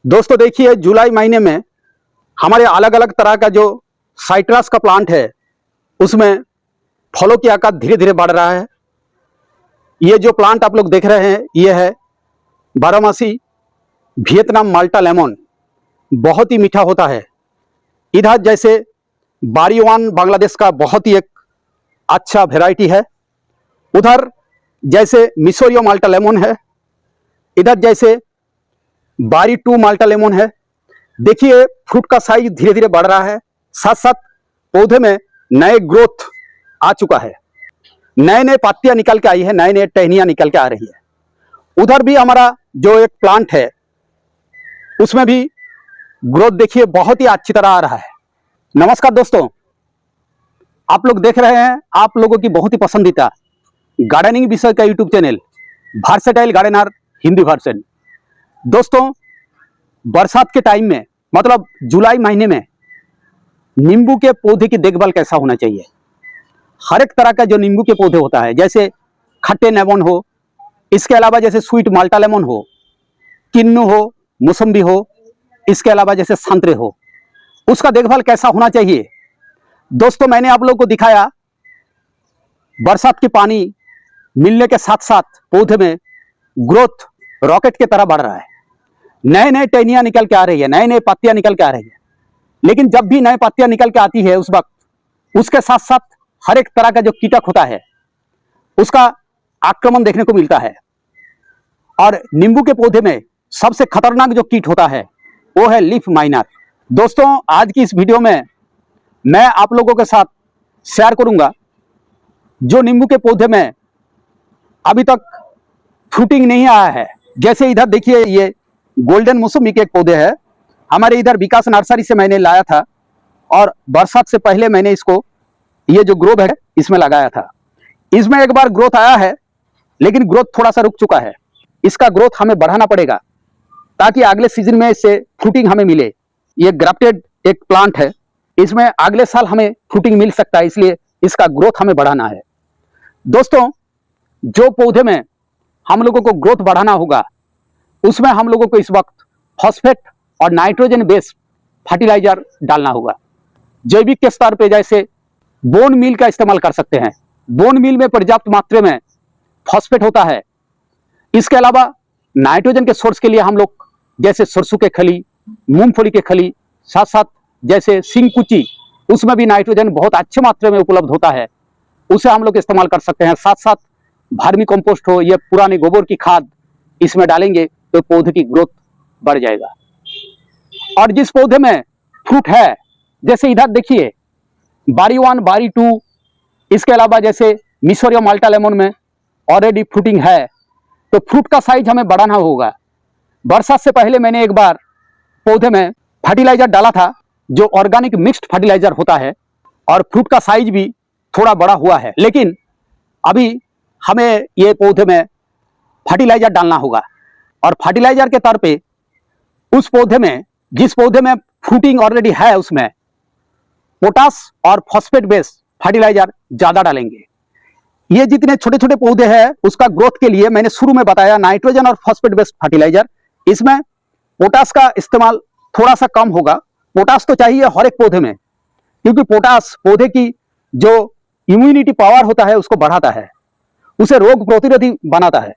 दोस्तों देखिए, जुलाई महीने में हमारे अलग अलग तरह का जो साइट्रस का प्लांट है उसमें फलों की आकार धीरे धीरे बढ़ रहा है। ये जो प्लांट आप लोग देख रहे हैं ये है बारहमासी वियतनाम माल्टा लेमन। बहुत ही मीठा होता है। इधर जैसे बारीवान बांग्लादेश का बहुत ही एक अच्छा वैरायटी है। उधर जैसे मिसोरियो माल्टा लेमन है। इधर जैसे बारी टू माल्टा लेमन है। देखिए फ्रूट का साइज धीरे धीरे बढ़ रहा है, साथ साथ पौधे में नए ग्रोथ आ चुका है। नए नए पत्तियां निकल के आई है, नए नए टहनियां निकल के आ रही है। उधर भी हमारा जो एक प्लांट है उसमें भी ग्रोथ देखिए बहुत ही अच्छी तरह आ रहा है। नमस्कार दोस्तों, आप लोग देख रहे हैं आप लोगों की बहुत ही पसंदीदा गार्डनिंग विषय का YouTube channel versatile gardener Hindi version. दोस्तों बरसात के टाइम में मतलब जुलाई महीने में नींबू के पौधे की देखभाल कैसा होना चाहिए। हर एक तरह का जो नींबू के पौधे होता है, जैसे खट्टे लेमन हो, इसके अलावा जैसे स्वीट माल्टा लेमन हो, किन्नू हो, मौसम्बी हो, इसके अलावा जैसे संतरे हो, उसका देखभाल कैसा होना चाहिए। दोस्तों मैंने आप लोगों को दिखाया बरसात के पानी मिलने के साथ साथ पौधे में ग्रोथ रॉकेट की तरह बढ़ रहा है। नए नए टहनियां निकल के आ रही है, नए नए पत्तियां निकल के आ रही है। लेकिन जब भी नए पत्तियां निकल के आती है उस वक्त उसके साथ साथ हर एक तरह का जो कीटक होता है उसका आक्रमण देखने को मिलता है। और नींबू के पौधे में सबसे खतरनाक जो कीट होता है वो है लीफ माइनर। दोस्तों आज की इस वीडियो में मैं आप लोगों के साथ शेयर करूंगा जो नींबू के पौधे में अभी तक फ्रूटिंग नहीं आया है। जैसे इधर देखिए ये गोल्डन मौसमी के एक पौधे है, हमारे इधर विकास नर्सरी से मैंने लाया था और बरसात से पहले मैंने इसको ये जो ग्रो है इसमें लगाया था। इसमें एक बार ग्रोथ आया है लेकिन ग्रोथ थोड़ा सा रुक चुका है। इसका ग्रोथ हमें बढ़ाना पड़ेगा ताकि अगले सीजन में इससे फ्रूटिंग हमें मिले। ये ग्राफ्टेड एक प्लांट है, इसमें अगले साल हमें फ्रूटिंग मिल सकता है, इसलिए इसका ग्रोथ हमें बढ़ाना है। दोस्तों जो पौधे में हम लोगों को ग्रोथ बढ़ाना होगा उसमें हम लोगों को इस वक्त फॉस्फेट और नाइट्रोजन बेस्ड फर्टिलाइजर डालना होगा। जैविक के स्तर पे जैसे बोन मील का इस्तेमाल कर सकते हैं। बोन मील में पर्याप्त मात्रा में फॉस्फेट होता है। इसके अलावा नाइट्रोजन के सोर्स के लिए हम लोग जैसे सरसों के खली, मूंगफली के खली, साथ साथ जैसे सिंगकुची, उसमें भी नाइट्रोजन बहुत अच्छे मात्रा में उपलब्ध होता है, उसे हम लोग इस्तेमाल कर सकते हैं। साथ साथ वर्मी कंपोस्ट हो या पुराने गोबर की खाद इसमें डालेंगे तो पौधे की ग्रोथ बढ़ जाएगा। और जिस पौधे में फ्रूट है, जैसे इधर देखिए बारी वन, बारी टू, इसके अलावा जैसे मिसोरियो माल्टा लेमन में ऑलरेडी फ्रूटिंग है, तो फ्रूट का साइज हमें बढ़ाना होगा। बरसात से पहले मैंने एक बार पौधे में फर्टिलाइजर डाला था जो ऑर्गेनिक मिक्स्ड फर्टिलाइजर होता है, और फ्रूट का साइज भी थोड़ा बड़ा हुआ है। लेकिन अभी हमें ये पौधे में फर्टिलाइजर डालना होगा। और फर्टिलाइजर के तौर पे उस पौधे में, जिस पौधे में फ्रूटिंग ऑलरेडी है, उसमें पोटास और फॉस्फेट बेस्ड फर्टिलाइजर ज्यादा डालेंगे। ये जितने छोटे छोटे पौधे हैं उसका ग्रोथ के लिए मैंने शुरू में बताया नाइट्रोजन और फॉस्फेट बेस्ड फर्टिलाइजर। इसमें पोटास का इस्तेमाल थोड़ा सा कम होगा। पोटास तो चाहिए हर एक पौधे में, क्योंकि पोटास पौधे की जो इम्यूनिटी पावर होता है उसको बढ़ाता है, उसे रोग प्रतिरोधी बनाता है।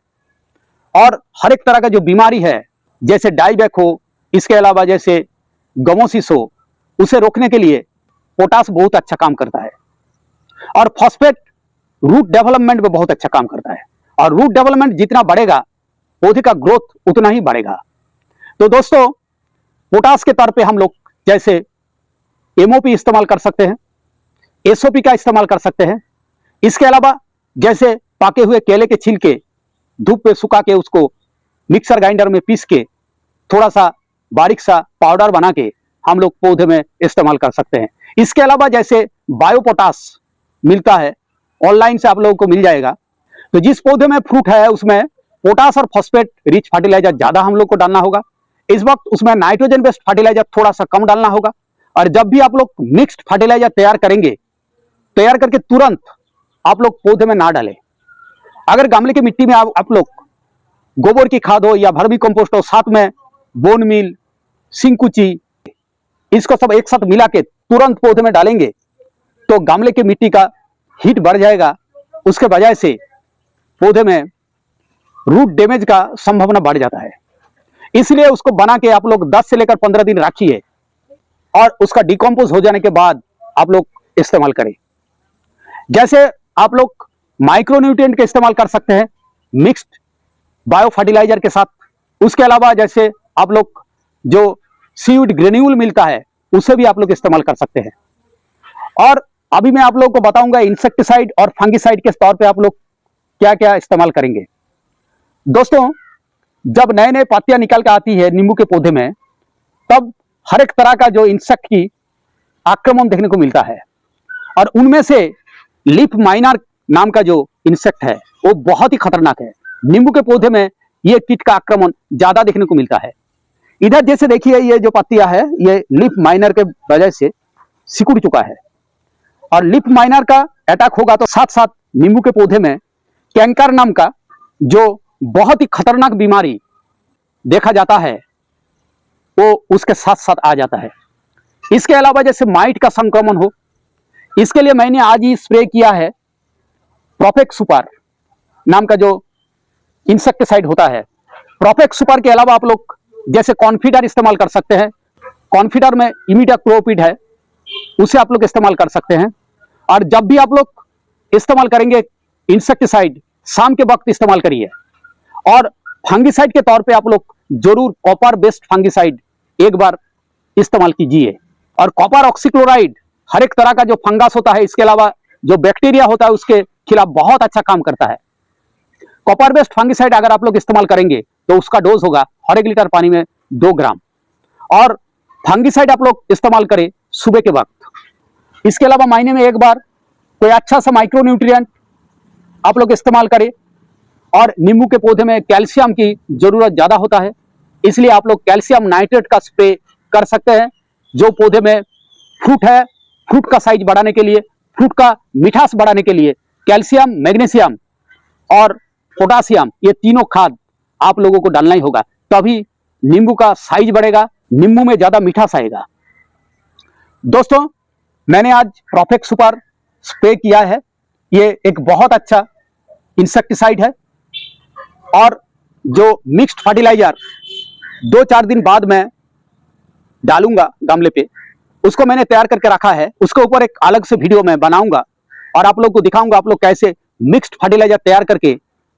और हर एक तरह का जो बीमारी है जैसे डाइबैक हो, इसके अलावा जैसे गमोसिस हो, उसे रोकने के लिए पोटास बहुत अच्छा काम करता है। और फॉस्फेट रूट डेवलपमेंट में बहुत अच्छा काम करता है, और रूट डेवलपमेंट जितना बढ़ेगा पौधे का ग्रोथ उतना ही बढ़ेगा। तो दोस्तों पोटास के तौर पे हम लोग जैसे एमओपी इस्तेमाल कर सकते हैं, एसओपी का इस्तेमाल कर सकते हैं। इसके अलावा जैसे पाके हुए केले के छिलके धूप पे सुखा के उसको मिक्सर ग्राइंडर में पीस के थोड़ा सा बारीक सा पाउडर बना के हम लोग पौधे में इस्तेमाल कर सकते हैं। इसके अलावा जैसे बायोपोटास मिलता है, ऑनलाइन से आप लोगों को मिल जाएगा। तो जिस पौधे में फ्रूट है उसमें पोटास और फॉस्फेट रिच फर्टिलाइजर ज्यादा हम लोग को डालना होगा। इस वक्त उसमें नाइट्रोजन बेस्ड फर्टिलाइजर थोड़ा सा कम डालना होगा। और जब भी आप लोग मिक्स्ड फर्टिलाइजर तैयार करेंगे, तैयार करके तुरंत आप लोग पौधे में ना डालें। अगर गमले की मिट्टी में आप लोग गोबर की खाद हो या वर्मी कंपोस्ट हो, साथ में बोन मील सिंकुची, इसको सब एक साथ मिला के तुरंत पौधे में डालेंगे तो गमले की मिट्टी का हीट बढ़ जाएगा। उसके वजह से पौधे में रूट डैमेज का संभावना बढ़ जाता है। इसलिए उसको बना के आप लोग 10 से लेकर 15 दिन रखिए और उसका डिकम्पोज हो जाने के बाद आप लोग इस्तेमाल करें। जैसे आप लोग माइक्रोन्यूट्रिएंट का इस्तेमाल कर सकते हैं मिक्स्ड बायो फर्टिलाइजर के साथ। उसके अलावा जैसे आप लोग जो सीड ग्रेन्यूल मिलता है उसे भी आप लोग इस्तेमाल कर सकते हैं। और अभी मैं आप लोगों को बताऊंगा इंसेक्टिसाइड और फंगिसाइड के तौर पे आप लोग क्या क्या इस्तेमाल करेंगे। दोस्तों, जब नए नए पत्तियां निकल के आती है नींबू के पौधे में, तब हर एक तरह का जो इंसेक्ट की आक्रमण देखने को मिलता है और उनमें से लीफ माइनर नाम का जो इंसेक्ट है वो बहुत ही खतरनाक है। नींबू के पौधे में ये कीट का आक्रमण ज्यादा देखने को मिलता है। इधर जैसे देखिए ये जो पत्तियां है ये लीफ माइनर के वजह से सिकुड़ चुका है और लीफ माइनर का अटैक होगा तो साथ साथ नींबू के पौधे में कैंकर नाम का जो बहुत ही खतरनाक बीमारी देखा जाता है वो उसके साथ साथ आ जाता है। इसके अलावा जैसे माइट का संक्रमण हो, इसके लिए मैंने आज ही स्प्रे किया है प्रोफेक्स सुपर नाम का जो इंसेक्टिसाइड होता है। प्रोफेक्स सुपर के अलावा आप लोग जैसे कॉन्फिडर इस्तेमाल कर सकते हैं। कॉन्फिडर में इमिडाक्लोपिड है, उसे आप लोग इस्तेमाल कर सकते हैं। और जब भी आप लोग इस्तेमाल करेंगे इंसेक्टिसाइड शाम के वक्त इस्तेमाल करिए। और फंगिसाइड के तौर पे आप लोग जरूर कॉपर बेस्ड फंगिसाइड एक बार इस्तेमाल कीजिए। और कॉपर ऑक्सीक्लोराइड हर एक तरह का जो फंगस होता है, इसके अलावा जो बैक्टीरिया होता है उसके खिलाफ बहुत अच्छा काम करता है। कॉपर बेस्ड फंगिसाइड अगर आप लोग इस्तेमाल करेंगे तो उसका डोज होगा हर 1 लीटर पानी में 2 ग्राम। और फंगिसाइड आप लोग इस्तेमाल करें सुबह के वक्त। इसके अलावा महीने में एक बार कोई अच्छा सा माइक्रोन्यूट्रिएंट आप लोग इस्तेमाल करें। और नींबू के पौधे में कैल्शियम की जरूरत ज्यादा होता है, इसलिए आप लोग कैल्शियम नाइट्रेट का स्प्रे कर सकते हैं। जो पौधे में फ्रूट है, फ्रूट का साइज बढ़ाने के लिए, फ्रूट का मिठास बढ़ाने के लिए कैल्शियम, मैग्नीशियम और पोटासियम, ये तीनों खाद आप लोगों को डालना ही होगा, तभी नींबू का साइज बढ़ेगा, नींबू में ज्यादा मिठास आएगा। दोस्तों, मैंने आज प्रोफेक्स सुपर स्प्रे किया है। ये एक बहुत अच्छा इंसेक्टिसाइड है और जो मिक्स्ड फर्टिलाइजर 2-4 दिन बाद मैं डालूंगा गमले पे, उसको मैंने तैयार करके रखा है। उसके ऊपर एक अलग से वीडियो मैं बनाऊंगा और आप लोग को दिखाऊंगा आप लोग कैसे मिक्स्ड फर्टिलाइजर तैयार करके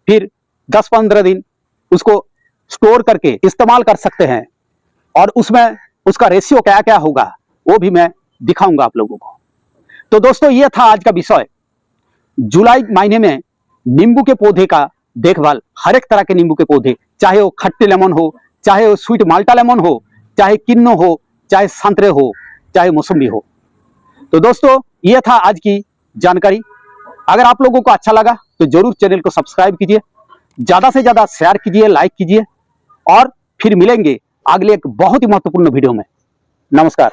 फिर 10-15 दिन उसको स्टोर करके इस्तेमाल कर सकते हैं। और उसमें उसका रेशियो क्या क्या होगा वो भी मैं दिखाऊंगा आप लोगों को। तो दोस्तों, ये था आज का विषय। जुलाई महीने में नींबू के पौधे का देखभाल, हर एक तरह के नींबू के पौधे, चाहे वो खट्टे लेमन हो, चाहे वो स्वीट माल्टा लेमन हो, चाहे किन्नो हो, चाहे संतरे हो, चाहे मौसम्बी हो। तो दोस्तों, यह था आज की जानकारी। अगर आप लोगों को अच्छा लगा तो जरूर चैनल को सब्सक्राइब कीजिए, ज्यादा से ज्यादा शेयर कीजिए, लाइक कीजिए और फिर मिलेंगे अगले एक बहुत ही महत्वपूर्ण वीडियो में। नमस्कार।